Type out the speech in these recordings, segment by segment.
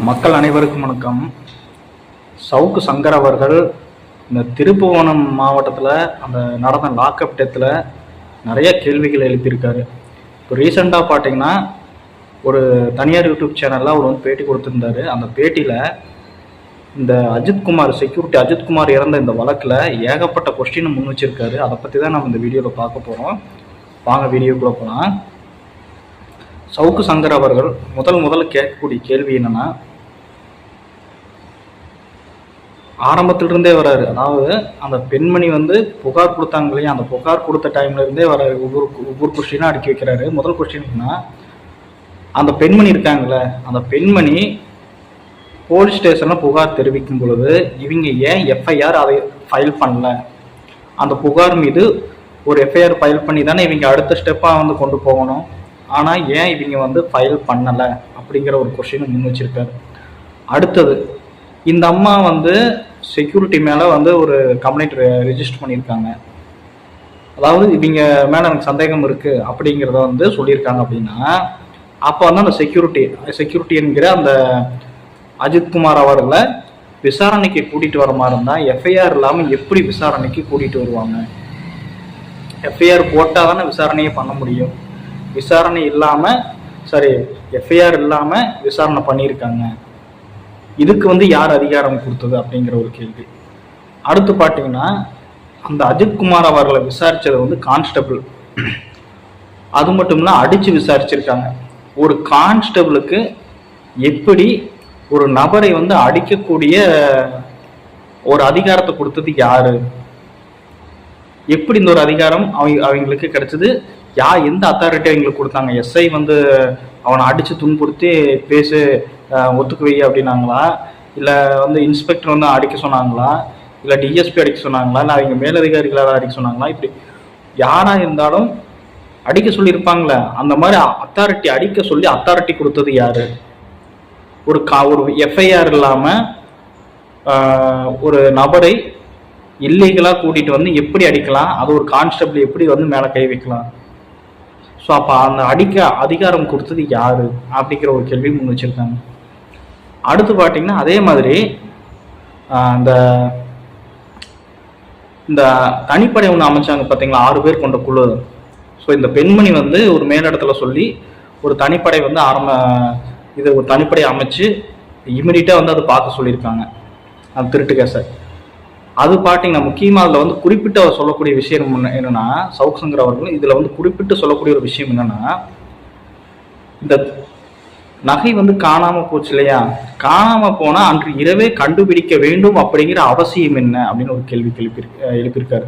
மக்கள் அனைவருக்கும் வணக்கம். சவுக்கு சங்கர் அவர்கள் இந்த திருப்புவனம் மாவட்டத்தில் அந்த நடந்த லாக்அப் டெத்தில் நிறைய கேள்விகள் எழுப்பியிருக்காரு. இப்போ ரீசெண்டாக பார்த்தீங்கன்னா ஒரு தனியார் யூடியூப் சேனலில் அவர் வந்து பேட்டி கொடுத்துருந்தாரு. அந்த பேட்டியில் இந்த அஜித்குமார் செக்யூரிட்டி அஜித்குமார் இறந்த இந்த வழக்கில் ஏகப்பட்ட கொஸ்டினை முன் வச்சிருக்காரு. அதை பற்றி தான் நம்ம இந்த வீடியோவில் பார்க்க போகிறோம். வாங்க வீடியோக்குள்ளே போகலாம். சவுக்கு சங்கர் அவர்கள் முதல்ல கேட்கக்கூடிய கேள்வி என்னன்னா, ஆரம்பத்திலிருந்தே வராரு. அதாவது அந்த பெண்மணி வந்து புகார் கொடுத்தாங்க இல்லையா, அந்த புகார் கொடுத்த டைம்ல இருந்தே வராரு. ஒவ்வொரு கொஸ்டினா அடுக்கி வைக்கிறாரு. முதல் கொஸ்டின்னா, அந்த பெண்மணி இருக்காங்கல்ல, அந்த பெண்மணி போலீஸ் ஸ்டேஷன்ல புகார் தெரிவிக்கும் பொழுது இவங்க ஏன் எஃப்ஐஆர் அதை ஃபைல் பண்ணல? அந்த புகார் மீது ஒரு எஃப்ஐஆர் ஃபைல் பண்ணி தானே இவங்க அடுத்த ஸ்டெப்பாக வந்து கொண்டு போகணும். ஆனால் ஏன் இவங்க வந்து ஃபைல் பண்ணலை அப்படிங்கிற ஒரு கொஸ்டினை முன் வச்சிருக்காரு. அடுத்தது, இந்த அம்மா வந்து செக்யூரிட்டி மேலே வந்து ஒரு கம்ப்ளைண்ட் ரெஜிஸ்டர் பண்ணியிருக்காங்க. அதாவது இவங்க மேலே எனக்கு சந்தேகம் இருக்குது அப்படிங்கிறத வந்து சொல்லியிருக்காங்க. அப்படின்னா அப்போ வந்து அந்த செக்யூரிட்டி என்கிற அந்த அஜித்குமார் அவர்களை விசாரணைக்கு கூட்டிகிட்டு வர மாதிரி இருந்தால் எஃப்ஐஆர் இல்லாமல் எப்படி விசாரணைக்கு கூட்டிகிட்டு வருவாங்க? எஃப்ஐஆர் போட்டால் தானே விசாரணையே பண்ண முடியும். விசாரணை இல்லாமல் எஃப்ஐஆர் இல்லாமல் விசாரணை பண்ணியிருக்காங்க. இதுக்கு வந்து யார் அதிகாரம் கொடுத்தது அப்படிங்கிற ஒரு கேள்வி. அடுத்து பார்த்தீங்கன்னா, அந்த அஜித்குமார் அவர்களை விசாரித்தது வந்து கான்ஸ்டபிள். அது மட்டும் இல்லை, அடித்து விசாரிச்சிருக்காங்க. ஒரு கான்ஸ்டபிளுக்கு எப்படி ஒரு நபரை வந்து அடிக்கக்கூடிய ஒரு அதிகாரத்தை கொடுத்தது யாரு? எப்படி இந்த ஒரு அதிகாரம் அவங்களுக்கு கிடைச்சது? எந்த அத்தாரிட்டி அவங்களுக்கு கொடுத்தாங்க? எஸ்ஐ வந்து அவனை அடித்து துன்புறுத்தி பேசு ஒத்துக்கு வை அப்படின்னாங்களா? இல்லை வந்து இன்ஸ்பெக்டர் வந்து அடிக்க சொன்னாங்களா? இல்லை டிஎஸ்பி அடிக்க சொன்னாங்களா? இல்லை அவங்க மேலதிகாரிகளால் அடிக்க சொன்னாங்களா? இப்படி யாராக இருந்தாலும் அடிக்க சொல்லியிருப்பாங்களே. அந்த மாதிரி அத்தாரிட்டி அடிக்க சொல்லி அத்தாரிட்டி கொடுத்தது யாரு? ஒரு எஃப்ஐஆர் இல்லாமல் ஒரு நபரை இல்லீகலாக கூட்டிகிட்டு வந்து எப்படி அடிக்கலாம்? அது ஒரு கான்ஸ்டபிள் எப்படி வந்து மேலே கை வைக்கலாம்? ஸோ அப்போ அந்த அடிக்க அதிகாரம் கொடுத்தது யாரு அப்படிங்கிற ஒரு கேள்வி முன் வச்சிருக்காங்க. அடுத்து பார்த்தீங்கன்னா, அதே மாதிரி இந்த தனிப்படை ஒன்று அமைச்சாங்க பார்த்தீங்களா, 6 பேர் கொண்ட குழு. ஸோ இந்த பெண்மணி வந்து ஒரு மேலிடத்துல சொல்லி ஒரு தனிப்படை வந்து ஒரு தனிப்படை அமைச்சு இமிடியட்டாக வந்து அதை பார்க்க சொல்லியிருக்காங்க, அந்த திருட்டு கேஸை. அது பார்த்தீங்கன்னா முக்கியமாக அதில் வந்து குறிப்பிட்ட சொல்லக்கூடிய விஷயம் என்னன்னா, சவுக்கு சங்கர் அவர்கள் இதில் வந்து குறிப்பிட்டு சொல்லக்கூடிய ஒரு விஷயம் என்னன்னா, இந்த நகை வந்து காணாமல் போச்சு இல்லையா, காணாமல் போனால் அன்று இரவே கண்டுபிடிக்க வேண்டும் அப்படிங்கிற அவசியம் என்ன அப்படின்னு ஒரு கேள்வி எழுப்பியிருக்காரு.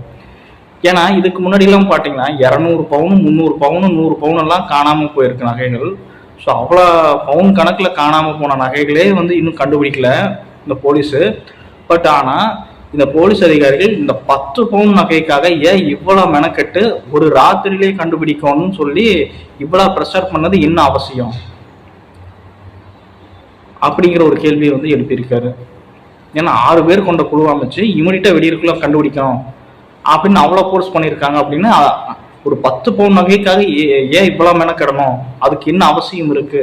ஏன்னா இதுக்கு முன்னாடிலாம் பார்த்தீங்கன்னா 200 பவுன் 300 பவுன் 100 பவுன் எல்லாம் காணாமல் போயிருக்கு நகைகள். ஸோ அவ்வளோ பவுன் கணக்கில் காணாமல் போன நகைகளே வந்து இன்னும் கண்டுபிடிக்கல இந்த போலீஸு. பட் ஆனால் இந்த போலீஸ் அதிகாரிகள் இந்த 10 பவுன் நகைக்காக ஏன் இவ்வளோ மெனக்கெட்டு ஒரு ராத்திரியிலே கண்டுபிடிக்கணும்னு சொல்லி இவ்வளோ ப்ரெஷர் பண்ணது என்ன அவசியம் அப்படிங்கிற ஒரு கேள்வியை வந்து எழுப்பியிருக்காரு. ஏன்னா 6 பேர் கொண்ட குழு அமைச்சு இமீடியட்டாக வெடியிருக்குள்ள கண்டுபிடிக்கணும் அப்படின்னு அவ்வளோ ஃபோர்ஸ் பண்ணியிருக்காங்க. அப்படின்னா ஒரு 10 பவுன் நகைக்காக ஏன் இவ்வளோ மெனக்கிடணும்? அதுக்கு என்ன அவசியம் இருக்கு?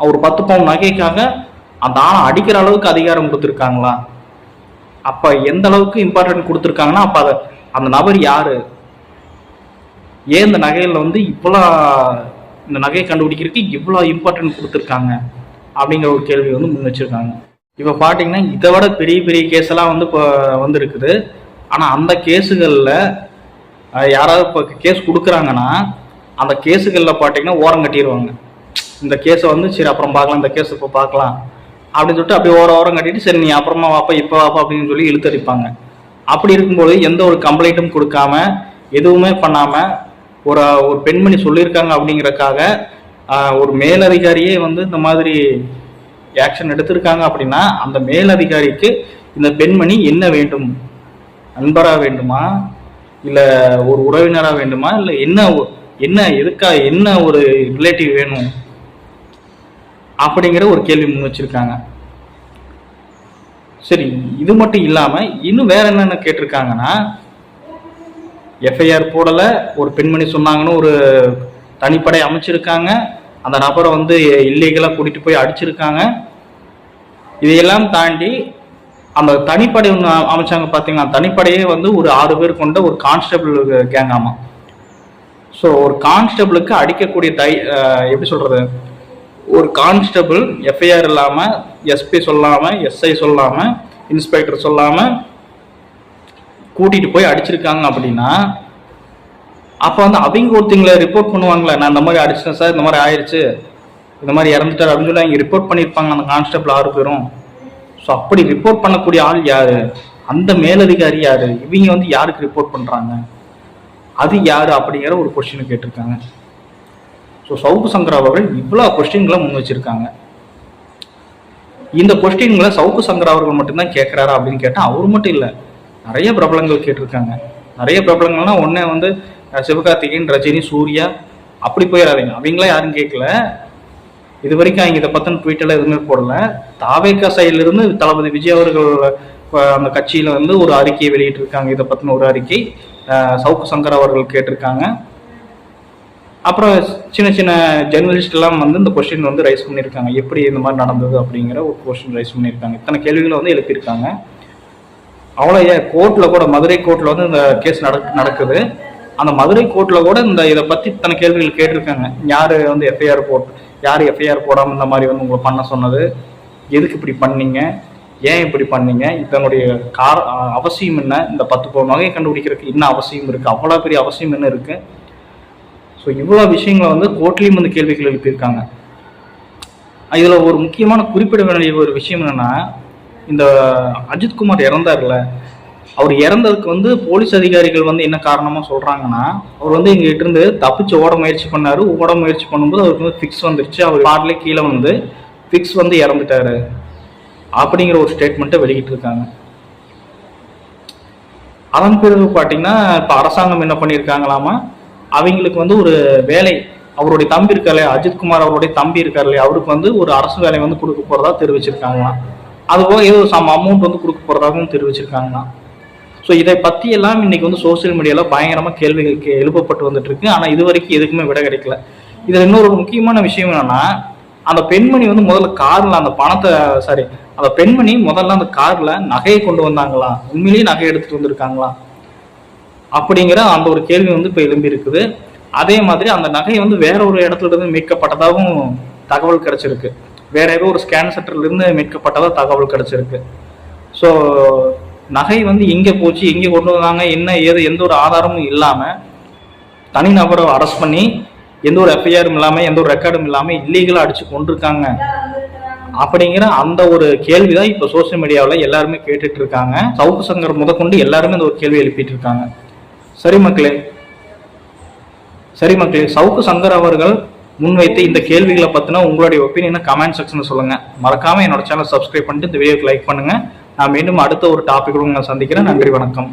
ஒரு 10 பவுன் நகைக்காக அந்த ஆளை அடிக்கிற அளவுக்கு அதிகாரம் கொடுத்துருக்காங்களா? அப்ப எந்த அளவுக்கு இம்பார்ட்டன்ட் கொடுத்துருக்காங்கன்னா, அப்ப அந்த நபர் யாரு? ஏன் இந்த நகையில வந்து இந்த நகையை கண்டுபிடிக்கிறதுக்கு இவ்வளோ இம்பார்ட்டன்ட் கொடுத்துருக்காங்க அப்படிங்கிற ஒரு கேள்வி வந்து முன் வச்சிருக்காங்க. இப்போ பார்த்தீங்கன்னா இதை விட பெரிய பெரிய கேஸ் எல்லாம் வந்து இப்போ வந்து இருக்குது. ஆனால் அந்த கேஸுகளில் யாராவது இப்போ கேஸ் கொடுக்குறாங்கன்னா அந்த கேஸுகளில் பார்த்தீங்கன்னா ஓரம் கட்டிடுவாங்க. இந்த கேஸை வந்து சரி அப்புறம் பார்க்கலாம், இந்த கேஸ் இப்போ பார்க்கலாம் அப்படின்னு சொல்லிட்டு அப்படியே ஓரம் கட்டிட்டு சரி நீ அப்புறமா வாப்பா இப்போ வாப்பா அப்படின்னு சொல்லி இழுத்தடிப்பாங்க. அப்படி இருக்கும்போது எந்த ஒரு கம்ப்ளைண்ட்டும் கொடுக்காம எதுவுமே பண்ணாமல் ஒரு பெண்மணி சொல்லியிருக்காங்க அப்படிங்கிறக்காக ஒரு மேலதிகாரியே வந்து இந்த மாதிரி ஆக்ஷன் எடுத்திருக்காங்க. அப்படின்னா அந்த மேலதிகாரிக்கு இந்த பெண்மணி என்ன வேண்டும்? நண்பராக வேண்டுமா, இல்லை ஒரு உறவினராக வேண்டுமா, இல்லை என்ன என்ன ஒரு ரிலேட்டிவ் வேணும் அப்படிங்கிற ஒரு கேள்வி முன் வச்சிருக்காங்க. சரி, இது மட்டும் இல்லாம இன்னும் வேற என்னென்ன கேட்டிருக்காங்கன்னா, எஃப்ஐஆர் போடல, ஒரு பெண்மணி சொன்னாங்கன்னு ஒரு தனிப்படை அமைச்சிருக்காங்க, அந்த நபரை வந்து இல்லீகலாக கூட்டிகிட்டு போய் அடிச்சிருக்காங்க. இதையெல்லாம் தாண்டி அந்த தனிப்படை ஒன்று அமைச்சாங்க பார்த்தீங்கன்னா, தனிப்படையே வந்து ஒரு 6 பேர் கொண்ட ஒரு கான்ஸ்டபிள் கேங். ஆமாம். ஸோ ஒரு கான்ஸ்டபிளுக்கு அடிக்கக்கூடிய எப்படி சொல்கிறது, ஒரு கான்ஸ்டபிள் எஃப்ஐஆர் இல்லாமல், எஸ்பி சொல்லாமல், எஸ்ஐ சொல்லாமல், இன்ஸ்பெக்டர் சொல்லாமல் கூட்டிகிட்டு போய் அடிச்சிருக்காங்க அப்படின்னா, அப்போ வந்து அவங்க ஒருத்தங்களை ரிப்போர்ட் பண்ணுவாங்களே, நான் இந்த மாதிரி அடிச்சிட்டேன் சார், இந்த மாதிரி ஆயிடுச்சு, இந்த மாதிரி இறந்துட்டார் அப்படின்னு சொல்லி அவங்க ரிப்போர்ட் பண்ணியிருப்பாங்க அந்த கான்ஸ்டபிள் 6 பேரும். ஸோ அப்படி ரிப்போர்ட் பண்ணக்கூடிய ஆள் யாரு, அந்த மேலதிகாரி யாரு, இவங்க வந்து யாருக்கு ரிப்போர்ட் பண்ணுறாங்க, அது யாரு அப்படிங்கிற ஒரு கொஸ்டின் கேட்டிருக்காங்க. ஸோ சவுக்கு சங்கர் அவர்கள் இவ்வளோ கொஸ்டின்களை முன் வச்சிருக்காங்க. இந்த கொஸ்டின்களை சவுக்கு சங்கர் அவர்கள் மட்டும்தான் கேட்குறாரா அப்படின்னு கேட்டால் அவர் மட்டும் இல்லை, நிறைய பிரபலங்கள் கேட்டிருக்காங்க. நிறைய பிரபலங்கள்னா ஒன்றே வந்து சிவகார்த்திகேயன், ரஜினி, சூர்யா, அப்படி போயிடாதீங்க. அவங்களாம் யாரும் கேட்கல. இது வரைக்கும் அவங்க இதை பற்றின ட்வீட்டெல்லாம் எதுவுமே போடல. தாவேகா சைட்லேருந்து தளபதி விஜய் அவர்கள் அந்த கட்சியில் வந்து ஒரு அறிக்கையை வெளியிட்டிருக்காங்க. இதை பற்றின ஒரு அறிக்கை சவுக்கு சங்கர் அவர்கள் கேட்டிருக்காங்க. அப்புறம் சின்ன சின்ன ஜெர்னலிஸ்ட் எல்லாம் வந்து இந்த கொஸ்டின் வந்து ரைஸ் பண்ணியிருக்காங்க, எப்படி இந்த மாதிரி நடந்தது அப்படிங்கிற ஒரு கொஸ்டின் ரைஸ் பண்ணியிருக்காங்க. இத்தனை கேள்விகளை வந்து எழுப்பியிருக்காங்க. அவ்வளோ கோர்ட்டில் கூட, மதுரை கோர்ட்டில் வந்து இந்த கேஸ் நடக்குது. அந்த மதுரை கோர்ட்டில் கூட இதை பற்றி இத்தனை கேள்விகள் கேட்டிருக்காங்க. யார் வந்து எஃப்ஐஆர் போடாமல் இந்த மாதிரி வந்து உங்களை பண்ண சொன்னது, எதுக்கு இப்படி பண்ணீங்க, ஏன் இப்படி பண்ணீங்க, இதனுடைய அவசியம் என்ன, இந்த 10 பவுன் நகையை கண்டுபிடிக்கிறதுக்கு என்ன அவசியம் இருக்குது, அவ்வளோ பெரிய அவசியம் என்ன இருக்குது. ஸோ இவ்வளோ விஷயங்களை வந்து கோர்ட்லேயும் வந்து கேள்விகள் எழுப்பியிருக்காங்க. இதில் ஒரு முக்கியமான குறிப்பிட வேண்டிய ஒரு விஷயம் என்னென்னா, இந்த அஜித்குமார் இறந்தார்ல, அவர் இறந்ததுக்கு வந்து போலீஸ் அதிகாரிகள் வந்து என்ன காரணமாக சொல்கிறாங்கன்னா, அவர் வந்து எங்ககிட்ட இருந்து தப்பிச்சு ஓட முயற்சி பண்ணார். ஓட முயற்சி பண்ணும்போது அவருக்கு வந்து ஃபிக்ஸ் வந்துருச்சு, அவர் பாட்டிலே கீழே வந்து ஃபிக்ஸ் வந்து இறந்துட்டாரு அப்படிங்கிற ஒரு ஸ்டேட்மெண்ட்டை வெளியிட்டு இருக்காங்க. அதன் பிறகு பார்த்தீங்கன்னா, இப்போ அரசாங்கம் என்ன பண்ணியிருக்காங்களாமா, அவங்களுக்கு வந்து ஒரு வேலை, அவருடைய தம்பி இருக்கார் இல்லையா, அஜித்குமார் அவருடைய தம்பி இருக்கார் இல்லையா, அவருக்கு வந்து ஒரு அரசு வேலை வந்து கொடுக்க போகிறதா தெரிவிச்சிருக்காங்களாம். அதுபோக ஏதோ சம் அமௌண்ட் வந்து கொடுக்க போகிறதாகவும் தெரிவிச்சிருக்காங்களாம். ஸோ இதை பற்றியெல்லாம் இன்னைக்கு வந்து சோசியல் மீடியாவில் பயங்கரமாக கேள்விகளுக்கு எழுப்பப்பட்டு வந்துட்டு இருக்கு. ஆனால் இது வரைக்கும் எதுக்குமே விட கிடைக்கல. இதில் இன்னொரு முக்கியமான விஷயம் என்னன்னா, அந்த பெண்மணி வந்து முதல்ல காரில் அந்த பணத்தை அந்த பெண்மணி முதல்ல அந்த காரில் நகையை கொண்டு வந்தாங்களா, உண்மையிலேயே நகை எடுத்துகிட்டு வந்திருக்காங்களா அப்படிங்கிற அந்த ஒரு கேள்வி வந்து இப்போ எழும்பி இருக்குது. அதே மாதிரி அந்த நகை வந்து வேற ஒரு இடத்துல இருந்து மீட்கப்பட்டதாகவும் தகவல் கிடைச்சிருக்கு. வேற ஏதோ ஒரு ஸ்கேன் சென்டர்லேருந்து மீட்கப்பட்டதாக தகவல் கிடைச்சிருக்கு. ஸோ நகை வந்து எங்கே போச்சு, எங்கே கொண்டு வந்தாங்க, என்ன ஏது, எந்த ஒரு ஆதாரமும் இல்லாமல் தனிநபரை அரெஸ்ட் பண்ணி எந்த ஒரு எஃப்ஐஆரும் இல்லாமல், எந்த ஒரு ரெக்கார்டும் இல்லாமல் இல்லீகலாக அடிச்சு கொண்டிருக்காங்க அப்படிங்கிற அந்த ஒரு கேள்வி தான் இப்போ சோசியல் மீடியாவில் எல்லாருமே கேட்டுட்டு இருக்காங்க. சவுக்கு சங்கர் முதற்கொண்டு எல்லாருமே இந்த ஒரு கேள்வி எழுப்பிட்டு இருக்காங்க. சரி மக்களே, சவுக்கு சங்கர் அவர்கள் முன்வைத்து இந்த கேள்விகளை பற்றின உங்களுடைய ஒப்பீனியனை கமெண்ட் செக்ஷனில் சொல்லுங்கள். மறக்காமல் என்னோட சேனல் சப்ஸ்கிரைப் பண்ணிட்டு இந்த வீடியோக்கு லைக் பண்ணுங்கள். நான் மீண்டும் அடுத்த ஒரு டாபிக் உங்களை சந்திக்கிறேன். நன்றி, வணக்கம்.